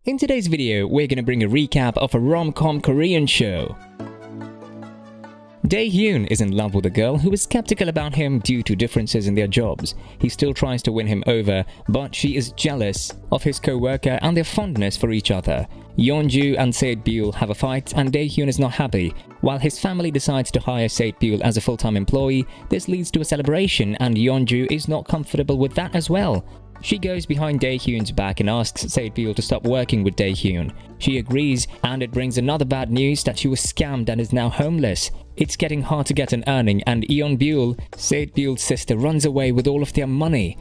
In today's video, we're gonna bring a recap of a rom-com Korean show. Dae-hyun is in love with a girl who is skeptical about him due to differences in their jobs. He still tries to win him over, but she is jealous of his co-worker and their fondness for each other. Yeonju and Sae-byul have a fight and Dae-hyun is not happy. While his family decides to hire Sae-byul as a full-time employee, this leads to a celebration and Yeonju is not comfortable with that as well. She goes behind Dae-hyun's back and asks Sae-byul to stop working with Dae-hyun. She agrees, and it brings another bad news that she was scammed and is now homeless. It's getting hard to get an earning, and Yeonbyul, Sae-byul's sister, runs away with all of their money.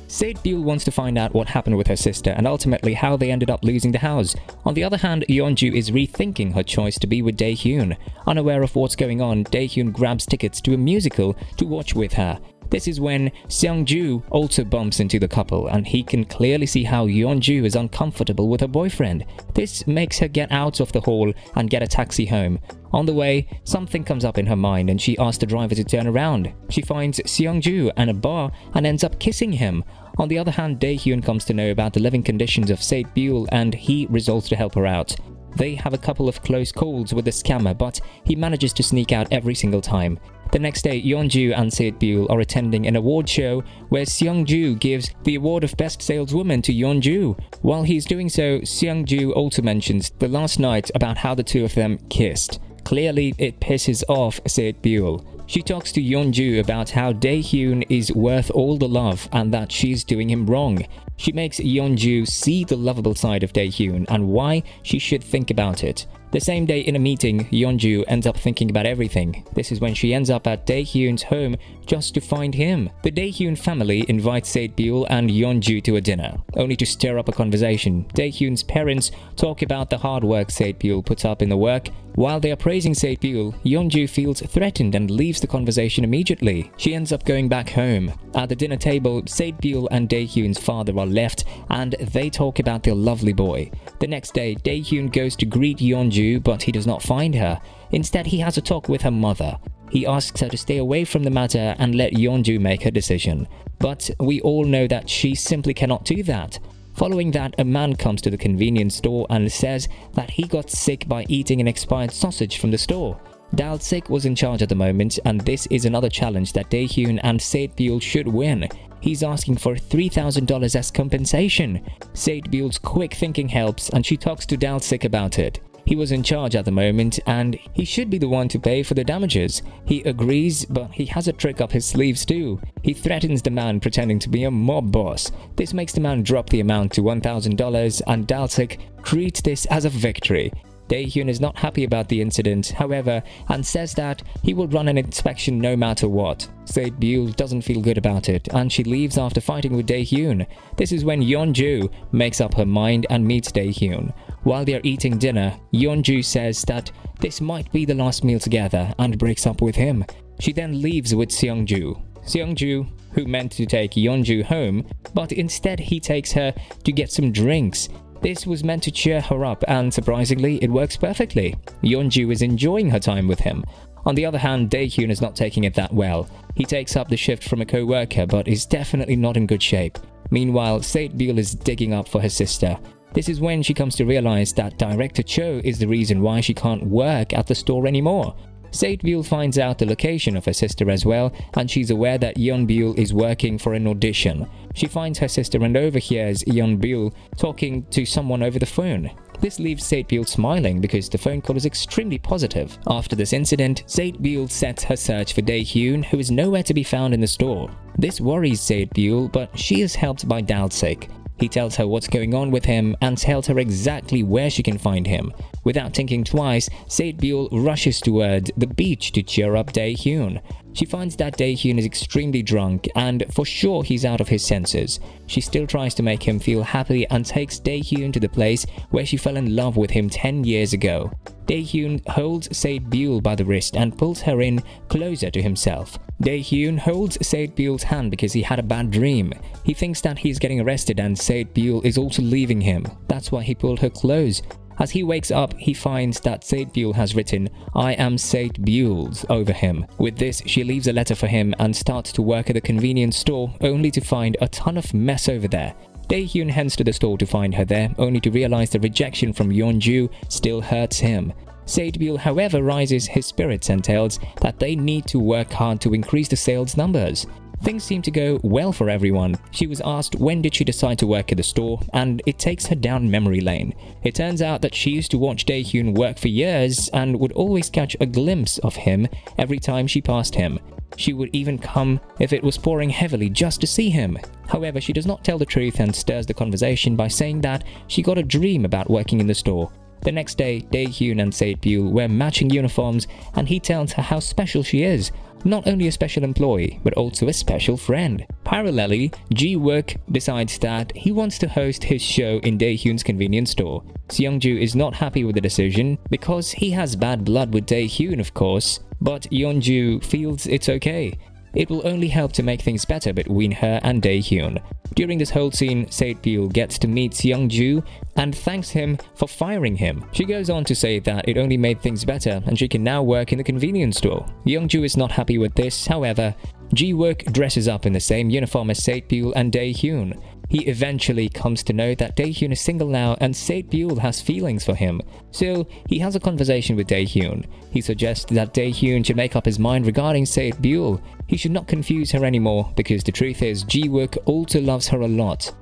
Sae-byul wants to find out what happened with her sister and ultimately how they ended up losing the house. On the other hand, Yeonju is rethinking her choice to be with Dae-hyun. Unaware of what's going on, Dae-hyun grabs tickets to a musical to watch with her. This is when Seung-ju also bumps into the couple, and he can clearly see how Yeonju is uncomfortable with her boyfriend. This makes her get out of the hall and get a taxi home. On the way, something comes up in her mind and she asks the driver to turn around. She finds Seung-ju at a bar and ends up kissing him. On the other hand, Dae-hyun comes to know about the living conditions of Sae-byul and he resolves to help her out. They have a couple of close calls with the scammer, but he manages to sneak out every single time. The next day, Yeonju and Sae-byul are attending an award show where Seung-ju gives the award of Best Saleswoman to Yeonju. While he's doing so, Seung-ju also mentions the last night about how the two of them kissed. Clearly, it pisses off Sae-byul. She talks to Yeonju about how Dae-hyun is worth all the love and that she's doing him wrong. She makes Yeonju see the lovable side of Dae-hyun and why she should think about it. The same day in a meeting, Yeonju ends up thinking about everything. This is when she ends up at Dae-hyun's home just to find him. The Dae-hyun family invites Sae-byul and Yeonju to a dinner, only to stir up a conversation. Dae-hyun's parents talk about the hard work Sae-byul puts up in the work. While they are praising Sae-byul, Yeonju feels threatened and leaves the conversation immediately. She ends up going back home. At the dinner table, Sae-byul and Dae-hyun's father are left and they talk about their lovely boy. The next day, Dae-hyun goes to greet Yeonju, but he does not find her. Instead, he has a talk with her mother. He asks her to stay away from the matter and let Yeonju make her decision. But we all know that she simply cannot do that. Following that, a man comes to the convenience store and says that he got sick by eating an expired sausage from the store. Dal-sik was in charge at the moment, and this is another challenge that Dae-hyun and Sae-byul should win. He's asking for $3,000 as compensation. Sae-byul's quick thinking helps and she talks to Dal-sik about it. He was in charge at the moment and he should be the one to pay for the damages. He agrees, but he has a trick up his sleeves too. He threatens the man pretending to be a mob boss. This makes the man drop the amount to $1,000 and Dal-sik treats this as a victory. Dae-hyun is not happy about the incident, however, and says that he will run an inspection no matter what. Sae-byul doesn't feel good about it, and she leaves after fighting with Dae-hyun. This is when Yeonju makes up her mind and meets Dae-hyun. While they are eating dinner, Yeonju says that this might be the last meal together and breaks up with him. She then leaves with Seung-ju. Seung-ju, who meant to take Yeonju home, but instead he takes her to get some drinks. This was meant to cheer her up and surprisingly it works perfectly. Yeonju is enjoying her time with him. On the other hand, Dae-hyun is not taking it that well. He takes up the shift from a co-worker but is definitely not in good shape. Meanwhile, Sae-byul is digging up for her sister. This is when she comes to realize that director Cho is the reason why she can't work at the store anymore. Sae-byul finds out the location of her sister as well, and she's aware that Yeonbyul is working for an audition. She finds her sister and overhears Yeonbyul talking to someone over the phone. This leaves Sae-byul smiling because the phone call is extremely positive. After this incident, Sae-byul sets her search for Dae-hyun, who is nowhere to be found in the store. This worries Sae-byul, but she is helped by Dal-sik. He tells her what's going on with him and tells her exactly where she can find him. Without thinking twice, Sae-byul rushes toward the beach to cheer up Dae-hyun. She finds that Dae-hyun is extremely drunk and for sure he's out of his senses. She still tries to make him feel happy and takes Dae-hyun to the place where she fell in love with him 10 years ago. Dae-hyun holds Sae-byul by the wrist and pulls her in closer to himself. Dae-hyun holds Sae-byul's hand because he had a bad dream. He thinks that he's getting arrested and Sae-byul is also leaving him. That's why he pulled her close. As he wakes up, he finds that Sae-byul has written, "I am Sae-byul's" over him. With this, she leaves a letter for him and starts to work at a convenience store only to find a ton of mess over there. Dae-hyun heads to the store to find her there, only to realize the rejection from Yeonju still hurts him. Sae-byul, however, rises his spirits and tells that they need to work hard to increase the sales numbers. Things seem to go well for everyone. She was asked when did she decide to work at the store, and it takes her down memory lane. It turns out that she used to watch Dae-hyun work for years and would always catch a glimpse of him every time she passed him. She would even come if it was pouring heavily just to see him. However, she does not tell the truth and stirs the conversation by saying that she got a dream about working in the store. The next day, Dae-hyun and Sae-byul wear matching uniforms, and he tells her how special she is. Not only a special employee, but also a special friend. Parallelly, Wook decides that he wants to host his show in Dae-hyun's convenience store. Seungju is not happy with the decision because he has bad blood with Dae-hyun, of course, but Yeonju feels it's okay. It will only help to make things better between her and Dae-hyun. During this whole scene, Sae-byul gets to meet Seungju and thanks him for firing him. She goes on to say that it only made things better and she can now work in the convenience store. Yeongju is not happy with this, however. Wook dresses up in the same uniform as Sae-byul and Dae-hyun. He eventually comes to know that Dae-hyun is single now and Sae-byul has feelings for him. So he has a conversation with Dae-hyun. He suggests that Dae-hyun should make up his mind regarding Sae-byul. He should not confuse her anymore because the truth is Wook also loves her a lot.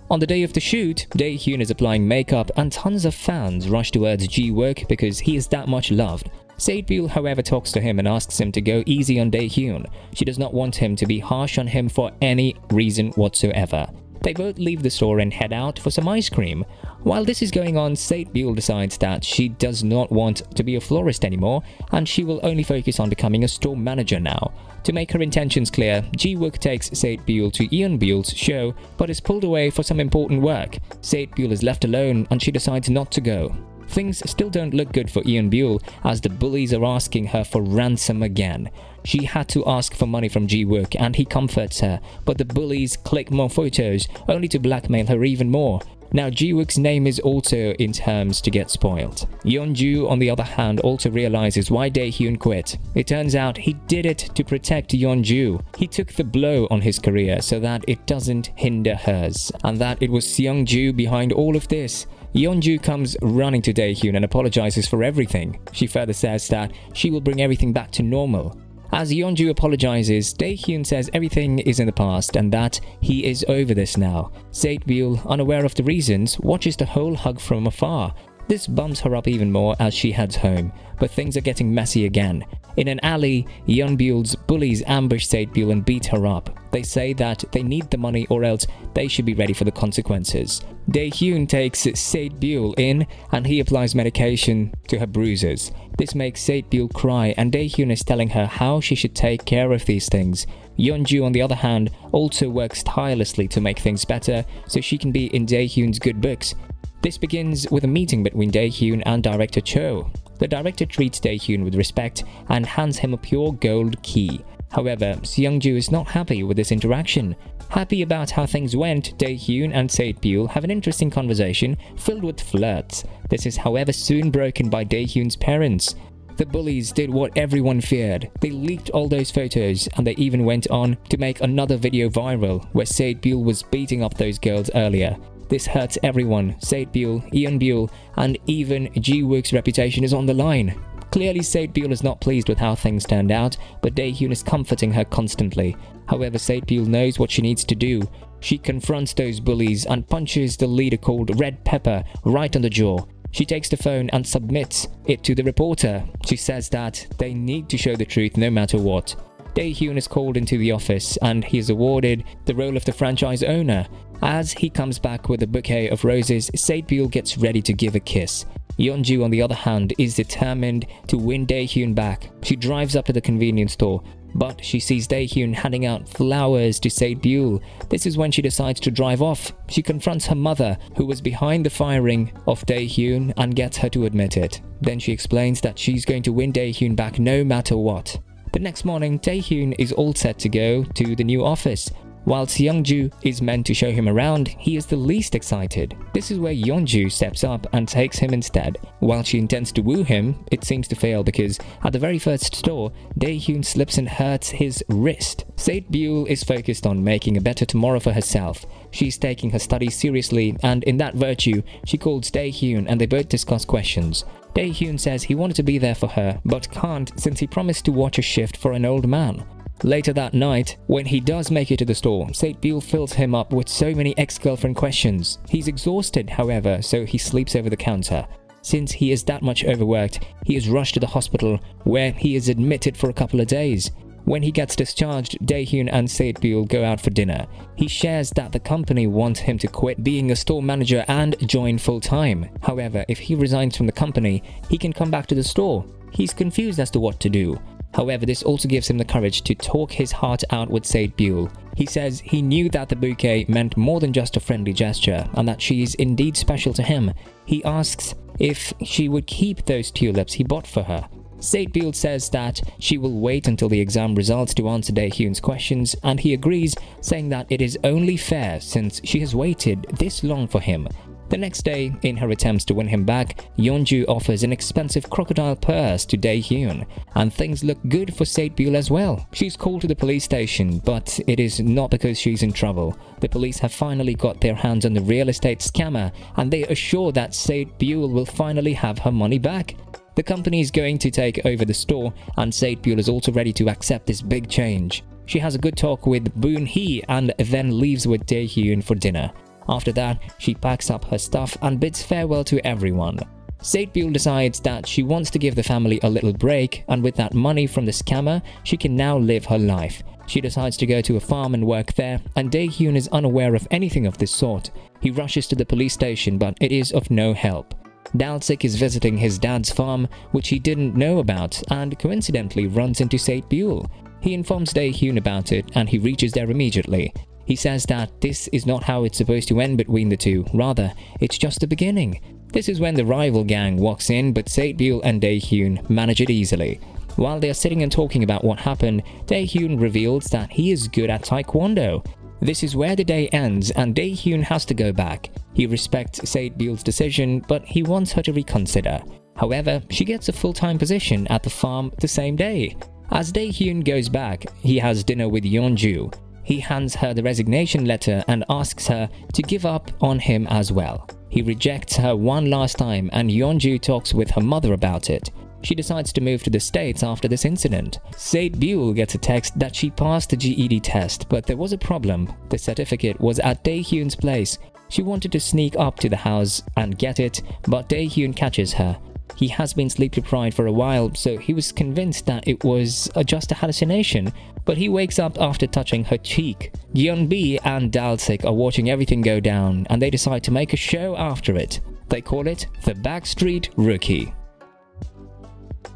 On the day of the shoot, Dae-hyun is applying makeup and tons of fans rush towards Wook because he is that much loved. Sae-byul, however, talks to him and asks him to go easy on Dae-hyun. She does not want him to be harsh on him for any reason whatsoever. They both leave the store and head out for some ice cream. While this is going on, Sae-byul decides that she does not want to be a florist anymore and she will only focus on becoming a store manager now. To make her intentions clear, Wook takes Sae-byul to Yeonbyul's show but is pulled away for some important work. Sae-byul is left alone and she decides not to go. Things still don't look good for Yeonbyul as the bullies are asking her for ransom again. She had to ask for money from Wook and he comforts her, but the bullies click more photos only to blackmail her even more. Now Wook's name is also in terms to get spoiled. Yeonju, on the other hand, also realizes why Dae-hyun quit. It turns out he did it to protect Yeonju. He took the blow on his career so that it doesn't hinder hers, and that it was Seungju behind all of this. Yeonju comes running to Dae-hyun and apologizes for everything. She further says that she will bring everything back to normal. As Yeonju apologizes, Dae-hyun says everything is in the past and that he is over this now. Sae-byul, unaware of the reasons, watches the whole hug from afar. This bums her up even more as she heads home, but things are getting messy again. In an alley, Yeonbyul's bullies ambush Sae-byul and beat her up. They say that they need the money or else they should be ready for the consequences. Dae-hyun takes Sae-byul in and he applies medication to her bruises. This makes Sae-byul cry and Dae-hyun is telling her how she should take care of these things. Yeonju, on the other hand, also works tirelessly to make things better so she can be in Dae-hyun's good books. This begins with a meeting between Dae-hyun and director Cho. The director treats Dae-hyun with respect and hands him a pure gold key. However, Seungju is not happy with this interaction. Happy about how things went, Dae-hyun and Sae-byul have an interesting conversation filled with flirts. This is, however, soon broken by Dae-hyun's parents. The bullies did what everyone feared. They leaked all those photos and they even went on to make another video viral where Sae-byul was beating up those girls earlier. This hurts everyone. Sae-byul, Yeonbyul, and even Wook's reputation is on the line. Clearly, Sae-byul is not pleased with how things turned out, but Dae-hyun is comforting her constantly. However, Sae-byul knows what she needs to do. She confronts those bullies and punches the leader called Red Pepper right on the jaw. She takes the phone and submits it to the reporter. She says that they need to show the truth no matter what. Dae-hyun is called into the office and he is awarded the role of the franchise owner. As he comes back with a bouquet of roses, Sae-byul gets ready to give a kiss. Yeonju, on the other hand, is determined to win Dae-hyun back. She drives up to the convenience store, but she sees Dae-hyun handing out flowers to Sae-byul. This is when she decides to drive off. She confronts her mother, who was behind the firing of Dae-hyun, and gets her to admit it. Then she explains that she's going to win Dae-hyun back no matter what. The next morning, Dae-hyun is all set to go to the new office. Whilst Youngju is meant to show him around, he is the least excited. This is where Yeonju steps up and takes him instead. While she intends to woo him, it seems to fail because at the very first store, Dae-hyun slips and hurts his wrist. Sae-byul is focused on making a better tomorrow for herself. She's taking her studies seriously, and in that virtue, she calls Dae-hyun and they both discuss questions. Dae-hyun says he wanted to be there for her, but can't since he promised to watch a shift for an old man. Later that night, when he does make it to the store, Sae-byul fills him up with so many ex-girlfriend questions. He's exhausted, however, so he sleeps over the counter. Since he is that much overworked, he is rushed to the hospital, where he is admitted for a couple of days. When he gets discharged, Dae-hyun and Sae-byul go out for dinner. He shares that the company wants him to quit being a store manager and join full-time. However, if he resigns from the company, he can come back to the store. He's confused as to what to do. However, this also gives him the courage to talk his heart out with Sae-byul. He says he knew that the bouquet meant more than just a friendly gesture and that she is indeed special to him. He asks if she would keep those tulips he bought for her. Sae-byul says that she will wait until the exam results to answer Dae-hyun's questions, and he agrees, saying that it is only fair since she has waited this long for him. The next day, in her attempts to win him back, Yeonju offers an expensive crocodile purse to Dae-hyun, and things look good for Sae-byul as well. She's called to the police station, but it is not because she's in trouble. The police have finally got their hands on the real estate scammer, and they assure that Sae-byul will finally have her money back. The company is going to take over the store, and Sae-byul is also ready to accept this big change. She has a good talk with Boon-hee and then leaves with Dae-hyun for dinner. After that, she packs up her stuff and bids farewell to everyone. Sae-byul decides that she wants to give the family a little break, and with that money from the scammer, she can now live her life. She decides to go to a farm and work there, and Dae-hyun is unaware of anything of this sort. He rushes to the police station, but it is of no help. Dalsik is visiting his dad's farm, which he didn't know about, and coincidentally runs into Sae-byul. He informs Dae-hyun about it, and he reaches there immediately. He says that this is not how it's supposed to end between the two, rather, it's just the beginning. This is when the rival gang walks in, but Sae-byul and Dae-hyun manage it easily. While they are sitting and talking about what happened, Dae-hyun reveals that he is good at taekwondo. This is where the day ends, and Dae-hyun has to go back. He respects Sae-byul's decision, but he wants her to reconsider. However, she gets a full-time position at the farm the same day. As Dae-hyun goes back, he has dinner with Yeonju. He hands her the resignation letter and asks her to give up on him as well. He rejects her one last time, and Yeonju talks with her mother about it. She decides to move to the States after this incident. Sae-byul gets a text that she passed the GED test, but there was a problem. The certificate was at Dae-hyun's place. She wanted to sneak up to the house and get it, but Dae-hyun catches her. He has been sleep deprived for a while, so he was convinced that it was just a hallucination, but he wakes up after touching her cheek. Yeonbi and Dalsik are watching everything go down, and they decide to make a show after it. They call it The Backstreet Rookie.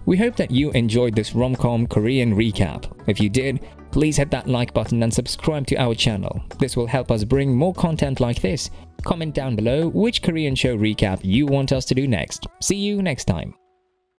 We hope that you enjoyed this rom-com Korean recap. If you did, please hit that like button and subscribe to our channel. This will help us bring more content like this. Comment down below which Korean show recap you want us to do next. See you next time.